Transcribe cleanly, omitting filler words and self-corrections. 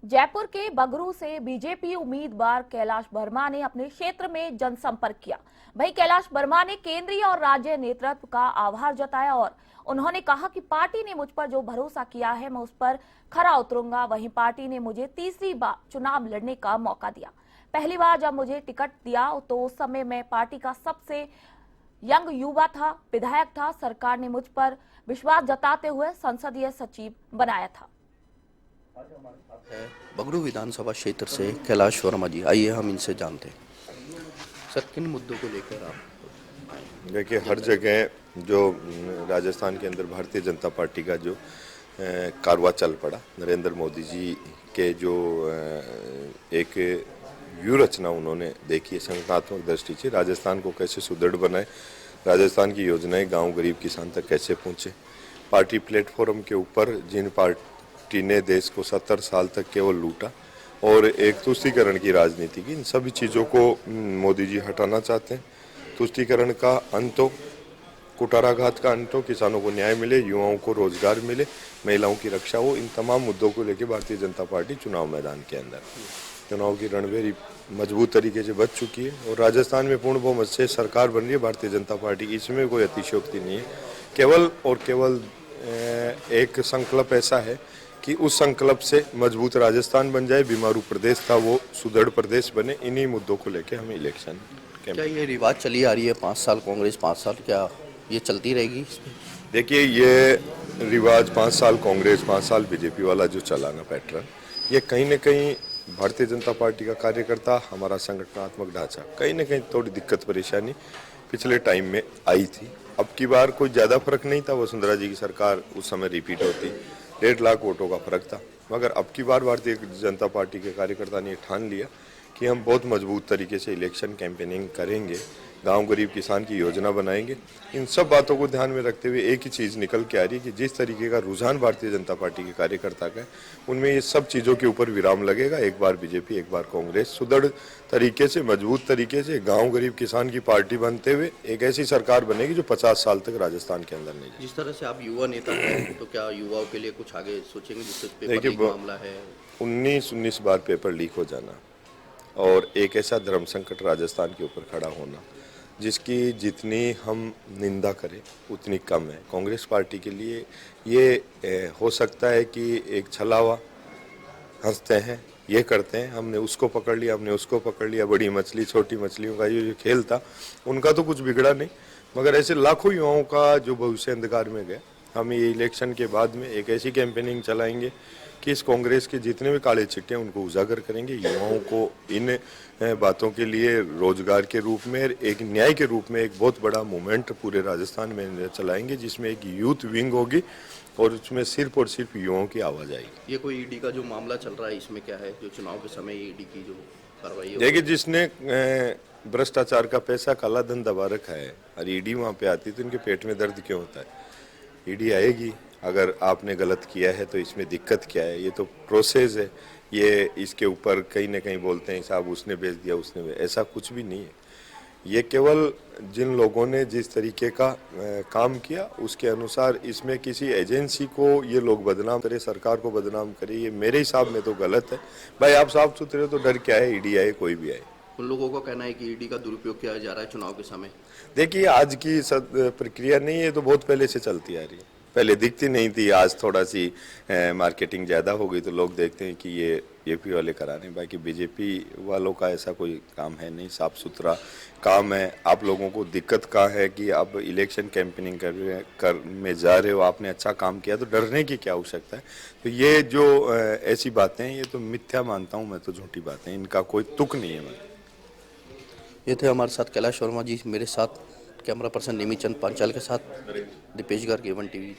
जयपुर के बगरू से बीजेपी उम्मीदवार कैलाश वर्मा ने अपने क्षेत्र में जनसंपर्क किया। वहीं कैलाश वर्मा ने केंद्रीय और राज्य नेतृत्व का आभार जताया और उन्होंने कहा कि पार्टी ने मुझ पर जो भरोसा किया है मैं उस पर खरा उतरूंगा। वहीं पार्टी ने मुझे तीसरी बार चुनाव लड़ने का मौका दिया। पहली बार जब मुझे टिकट दिया तो उस समय मैं पार्टी का सबसे यंग युवा था, विधायक था। सरकार ने मुझ पर विश्वास जताते हुए संसदीय सचिव बनाया था। बगरू विधानसभा क्षेत्र से कैलाश वर्मा जी, आइए हम इनसे जानते हैं। सर, किन मुद्दों को लेकर आप? देखिए, हर जगह जो राजस्थान के अंदर भारतीय जनता पार्टी का जो कारवां चल पड़ा, नरेंद्र मोदी जी के जो एक व्यूह रचना उन्होंने देखी है संगठनात्मक दृष्टि से, राजस्थान को कैसे सुदृढ़ बनाए, राजस्थान की योजनाएं गांव गरीब किसान तक कैसे पहुंचे। पार्टी प्लेटफॉर्म के ऊपर जिन पार्टी ने देश को 70 साल तक केवल लूटा और एक तुष्टीकरण की राजनीति की, इन सभी चीज़ों को मोदी जी हटाना चाहते हैं। तुष्टीकरण का अंत हो, कुटाराघात का अंत हो, किसानों को न्याय मिले, युवाओं को रोजगार मिले, महिलाओं की रक्षा हो, इन तमाम मुद्दों को लेकर भारतीय जनता पार्टी चुनाव मैदान के अंदर चुनाव की रणभेरी मजबूत तरीके से बच चुकी है और राजस्थान में पूर्ण बहुमत से सरकार बन रही है भारतीय जनता पार्टी। इसमें कोई अतिशयोक्ति नहीं है। केवल और केवल एक संकल्प ऐसा है कि उस संकल्प से मजबूत राजस्थान बन जाए, बीमारू प्रदेश था वो सुदृढ़ प्रदेश बने। इन्हीं मुद्दों को लेकर हमें इलेक्शन क्या ये रिवाज चली आ रही है 5 साल कांग्रेस 5 साल, क्या ये चलती रहेगी? देखिए, ये रिवाज 5 साल कांग्रेस 5 साल बीजेपी वाला जो चला ना पैटर्न, ये कहीं न कहीं भारतीय जनता पार्टी का कार्यकर्ता, हमारा संगठनात्मक ढांचा कहीं न कहीं थोड़ी दिक्कत परेशानी पिछले टाइम में आई थी। अब की बार कोई ज़्यादा फर्क नहीं था, वसुंधरा जी की सरकार उस समय रिपीट होती, 1.5 लाख वोटों का फर्क था। मगर अब की बार भारतीय जनता पार्टी के कार्यकर्ता ने ठान लिया कि हम बहुत मजबूत तरीके से इलेक्शन कैंपेनिंग करेंगे, गांव गरीब किसान की योजना बनाएंगे। इन सब बातों को ध्यान में रखते हुए एक ही चीज़ निकल के आ रही है कि जिस तरीके का रुझान भारतीय जनता पार्टी के कार्यकर्ता का है, उनमें ये सब चीज़ों के ऊपर विराम लगेगा। एक बार बीजेपी, एक बार कांग्रेस सुदृढ़ तरीके से, मजबूत तरीके से गाँव गरीब किसान की पार्टी बनते हुए एक ऐसी सरकार बनेगी जो 50 साल तक राजस्थान के अंदर नहीं। जिस तरह से आप युवा नेता हैं, तो क्या युवाओं के लिए कुछ आगे सोचेंगे? जिससे पेपर लीक मामला है, 19 बार पेपर लीक हो जाना और एक ऐसा धर्म संकट राजस्थान के ऊपर खड़ा होना जिसकी जितनी हम निंदा करें उतनी कम है। कांग्रेस पार्टी के लिए ये हो सकता है कि एक छलावा, हंसते हैं, ये करते हैं, हमने उसको पकड़ लिया, हमने उसको पकड़ लिया, बड़ी मछली छोटी मछलियों का ये जो खेल था, उनका तो कुछ बिगड़ा नहीं। मगर ऐसे लाखों युवाओं का जो भविष्य अंधकार में गया, हम ये इलेक्शन के बाद में एक ऐसी कैंपेनिंग चलाएंगे कि इस कांग्रेस के जितने भी काले चिट्टे हैं उनको उजागर करेंगे। युवाओं को इन बातों के लिए रोजगार के रूप में, एक न्याय के रूप में एक बहुत बड़ा मूवमेंट पूरे राजस्थान में चलाएंगे, जिसमें एक यूथ विंग होगी और उसमें सिर्फ और सिर्फ युवाओं की आवाज आएगी। ये कोई ईडी का जो मामला चल रहा है, इसमें क्या है जो चुनाव के समय ईडी की जो कार्रवाई है? देखिए, जिसने भ्रष्टाचार का पैसा, काला धन दबा रखा है और ईडी वहाँ पे आती तो इनके पेट में दर्द क्यों होता है? ईडी आएगी, अगर आपने गलत किया है तो इसमें दिक्कत क्या है? ये तो प्रोसेस है। ये इसके ऊपर कहीं ना कहीं बोलते हैं साहब उसने भेज दिया, उसने ऐसा कुछ भी नहीं है। ये केवल जिन लोगों ने जिस तरीके का काम किया उसके अनुसार इसमें किसी एजेंसी को ये लोग बदनाम करे, सरकार को बदनाम करे, ये मेरे हिसाब में तो गलत है। भाई आप साफ सुथरे हो तो डर क्या है? ईडी आए, कोई भी आए। उन लोगों का कहना है कि ईडी का दुरुपयोग किया जा रहा है चुनाव के समय। देखिए, आज की प्रक्रिया नहीं है, तो बहुत पहले से चलती आ रही है। पहले दिखती नहीं थी, आज थोड़ा सी मार्केटिंग ज़्यादा हो गई तो लोग देखते हैं कि ये बीजेपी वाले करा रहे हैं। बाकी बीजेपी वालों का ऐसा कोई काम है नहीं, साफ सुथरा काम है। आप लोगों को दिक्कत कहाँ है कि आप इलेक्शन कैंपेनिंग कर में जा रहे हो, आपने अच्छा काम किया तो डरने की क्या आवश्यकता है? तो ये जो ऐसी बातें हैं ये तो मिथ्या मानता हूँ मैं, तो झूठी बातें, इनका कोई तुक नहीं है। ये थे हमारे साथ कैलाश वर्मा जी, मेरे साथ कैमरा पर्सन निमी चंद पांचाल के साथ दीपेश गर्ग, A1 TV।